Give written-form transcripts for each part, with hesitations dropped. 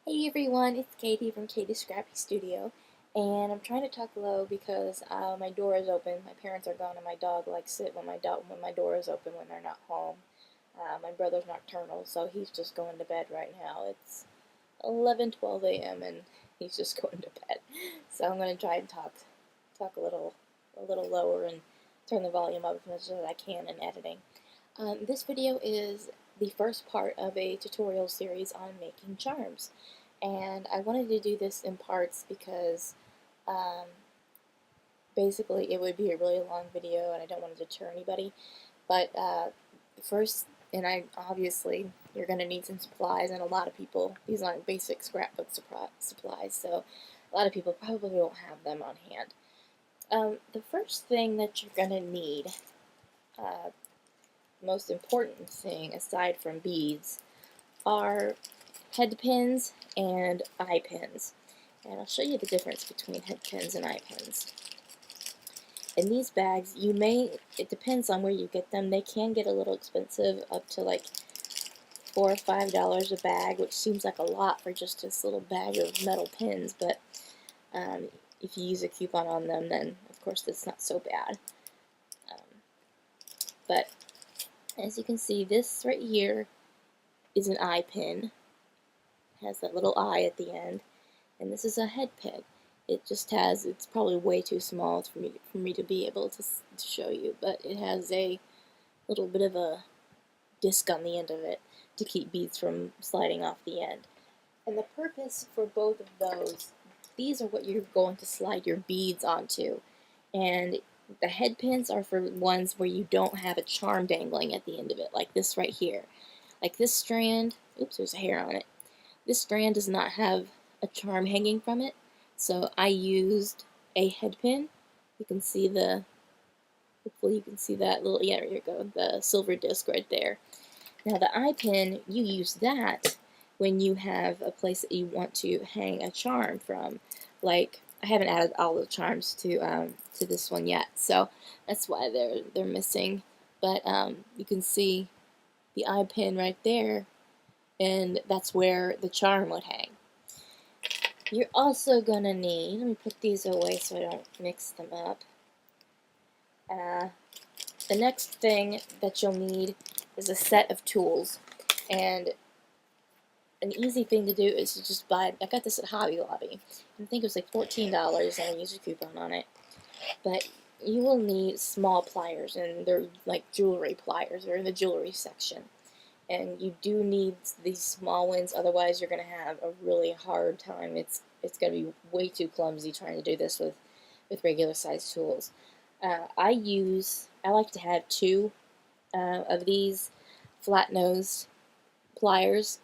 Hey everyone, it's Katie from Katie's Scrappy Studio, and I'm trying to talk low because my door is open. My parents are gone, and my dog likes it when my door is open when they're not home. My brother's nocturnal, so he's just going to bed right now. It's 11:12 a.m. and he's just going to bed. So I'm going to try and talk a little lower and turn the volume up as much as I can in editing. This video is the first part of a tutorial series on making charms. And I wanted to do this in parts because um, basically it would be a really long video and I don't want to deter anybody. But first, and I obviously you're going to need some supplies, and a lot of people, these aren't basic scrapbook supplies, so a lot of people probably won't have them on hand. The first thing that you're going to need, uh, most important thing aside from beads, are head pins and eye pins. And I'll show you the difference between head pins and eye pins. In these bags, it depends on where you get them, they can get a little expensive, up to like $4 or $5 a bag, which seems like a lot for just this little bag of metal pins, but if you use a coupon on them, then of course that's not so bad. But as you can see, this right here is an eye pin. It has that little eye at the end. And this is a head pin. It's probably way too small for me to be able to show you, but it has a little bit of a disc on the end of it to keep beads from sliding off the end. And the purpose for both of those, these are what you're going to slide your beads onto. And the head pins are for ones where you don't have a charm dangling at the end of it, like this right here. Like this strand, oops, there's a hair on it. This strand does not have a charm hanging from it, so I used a head pin. You can see hopefully you can see that little, yeah, here you go, the silver disc right there. Now the eye pin, you use that when you have a place that you want to hang a charm from. Like, I haven't added all the charms to this one yet, so that's why they're missing. But you can see the eye pin right there, and that's where the charm would hang. You're also gonna need, let me put these away so I don't mix them up. The next thing that you'll need is a set of tools, and an easy thing to do is to just buy, I got this at Hobby Lobby, I think it was like $14 and I used a coupon on it, but you will need small pliers, and they're like jewelry pliers, they're in the jewelry section. And you do need these small ones, otherwise you're going to have a really hard time. It's going to be way too clumsy trying to do this with regular size tools. I like to have two of these flat nosed pliers,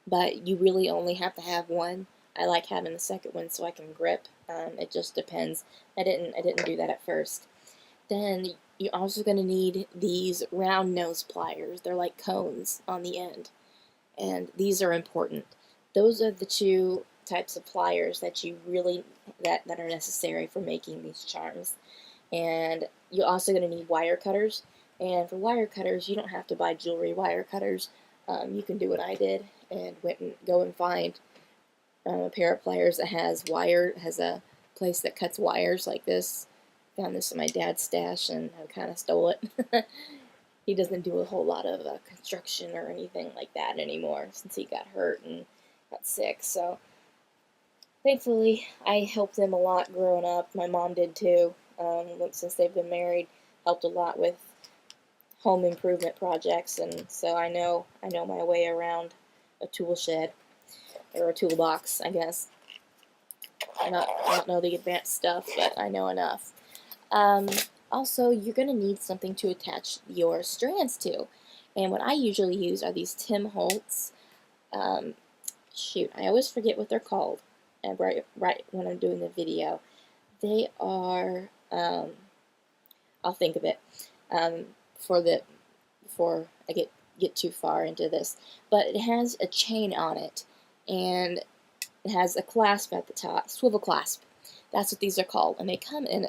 but you really only have to have one. I like having the second one so I can grip. It just depends. I didn't do that at first. Then you're also going to need these round nose pliers. They're like cones on the end, and these are important. Those are the two types of pliers that you really that are necessary for making these charms. And you're also going to need wire cutters. And for wire cutters, you don't have to buy jewelry wire cutters. You can do what I did and go and find a pair of pliers that has a place that cuts wires like this. Found this in my dad's stash and I kind of stole it. He doesn't do a whole lot of construction or anything like that anymore since he got hurt and got sick. So thankfully, I helped them a lot growing up. My mom did too. Since they've been married, helped a lot with home improvement projects, and so I know my way around a tool shed or a toolbox, I guess. I don't know the advanced stuff, but I know enough. Also, you're going to need something to attach your strands to. And what I usually use are these Tim Holtz. Shoot, I always forget what they're called right when I'm doing the video. They are, I'll think of it before I get too far into this. But it has a chain on it, and it has a clasp at the top, swivel clasp. That's what these are called, and they come in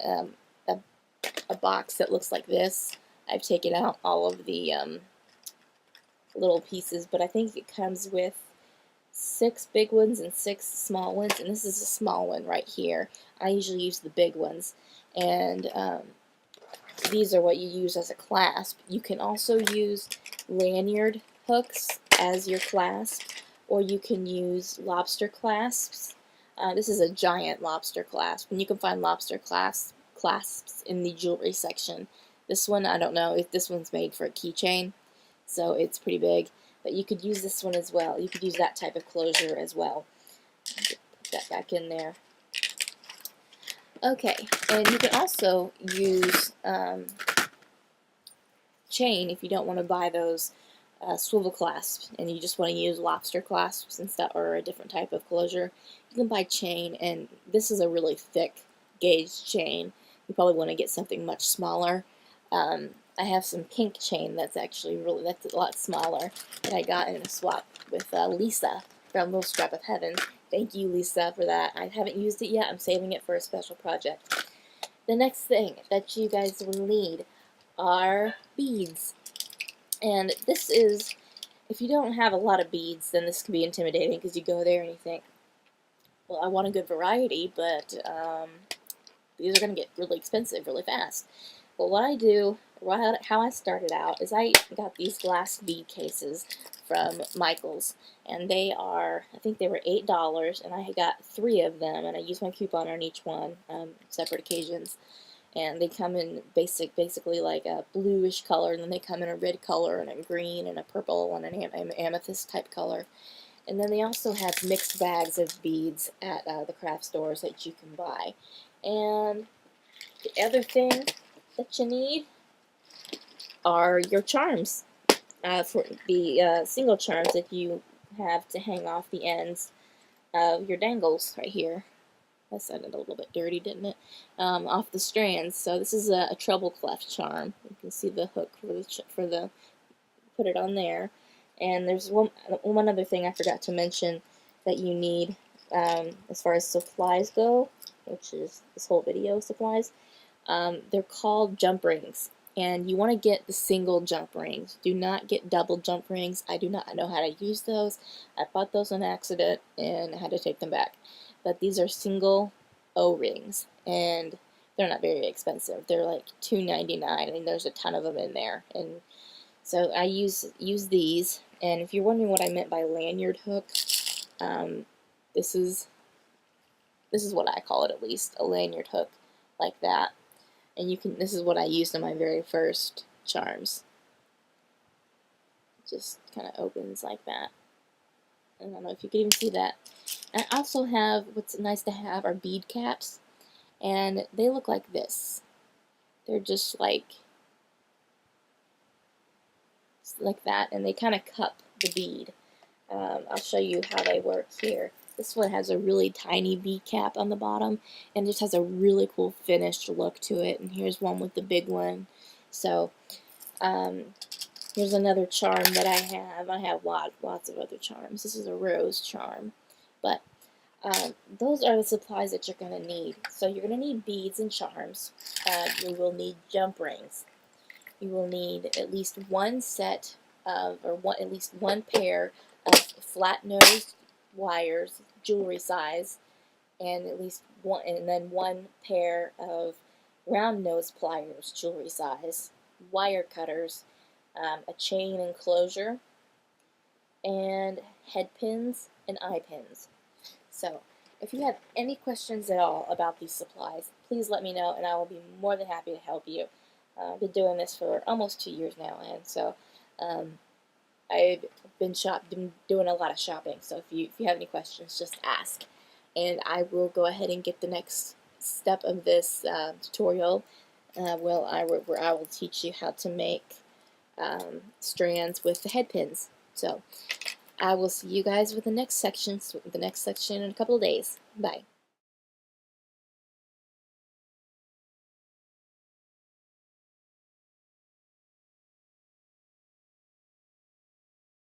a box that looks like this. I've taken out all of the little pieces, but I think it comes with 6 big ones and 6 small ones, and this is a small one right here. I usually use the big ones, and these are what you use as a clasp. You can also use lanyard hooks as your clasp, or you can use lobster clasps. This is a giant lobster clasp, and you can find lobster clasps in the jewelry section. This one, I don't know if this one's made for a keychain, so it's pretty big, but you could use this one as well. You could use that type of closure as well. Put that back in there. Okay, and you can also use chain if you don't want to buy those swivel clasps and you just want to use lobster clasps instead, or a different type of closure. You can buy chain, and this is a really thick gauge chain. You probably want to get something much smaller. I have some pink chain that's a lot smaller that I got in a swap with Lisa from Little Scrap of Heaven. Thank you, Lisa, for that. I haven't used it yet. I'm saving it for a special project. The next thing that you guys will need are beads. And this is, if you don't have a lot of beads, then this can be intimidating because you go there and you think, well, I want a good variety, but these are going to get really expensive really fast. Well, what I do, how I started out, is I got these glass bead cases from Michaels, and they are, I think they were $8, and I got 3 of them, and I used my coupon on each one, separate occasions. And they come in basically like a bluish color, and then they come in a red color and a green and a purple and an amethyst type color. And then they also have mixed bags of beads at the craft stores that you can buy. And the other thing that you need are your charms, for the single charms that you have to hang off the ends of your dangles right here. That sounded a little bit dirty, didn't it? Off the strands. So this is a treble clef charm. You can see the hook for the put it on there. And there's one other thing I forgot to mention that you need as far as supplies go, which is this whole video supplies. They're called jump rings, and you want to get the single jump rings. Do not get double jump rings. I do not know how to use those. I bought those on accident and had to take them back. But these are single O-rings, and they're not very expensive. They're like $2.99, and there's a ton of them in there. And so I use these. And if you're wondering what I meant by lanyard hook, this is what I call it, at least, a lanyard hook like that. And this is what I used on my very first charms. It just kind of opens like that. I don't know if you can even see that. I also have, what's nice to have are bead caps, and they look like this. They're just like that, and they kind of cup the bead. I'll show you how they work here. This one has a really tiny bead cap on the bottom, and just has a really cool finished look to it. And here's one with the big one. So here's another charm that I have. I have lots of other charms. This is a rose charm. But those are the supplies that you're going to need. So you're going to need beads and charms. You will need jump rings. You will need at least one set of, at least one pair of flat-nosed wires, jewelry size, and at least one, and then one pair of round-nosed pliers, jewelry size, wire cutters, a chain enclosure, and head pins and eye pins. So, if you have any questions at all about these supplies, please let me know, and I will be more than happy to help you. I've been doing this for almost 2 years now, and so I've been doing a lot of shopping. So if you have any questions, just ask, and I will go ahead and get the next step of this tutorial, where I will teach you how to make strands with the head pins. So I will see you guys with the next section in a couple of days. Bye.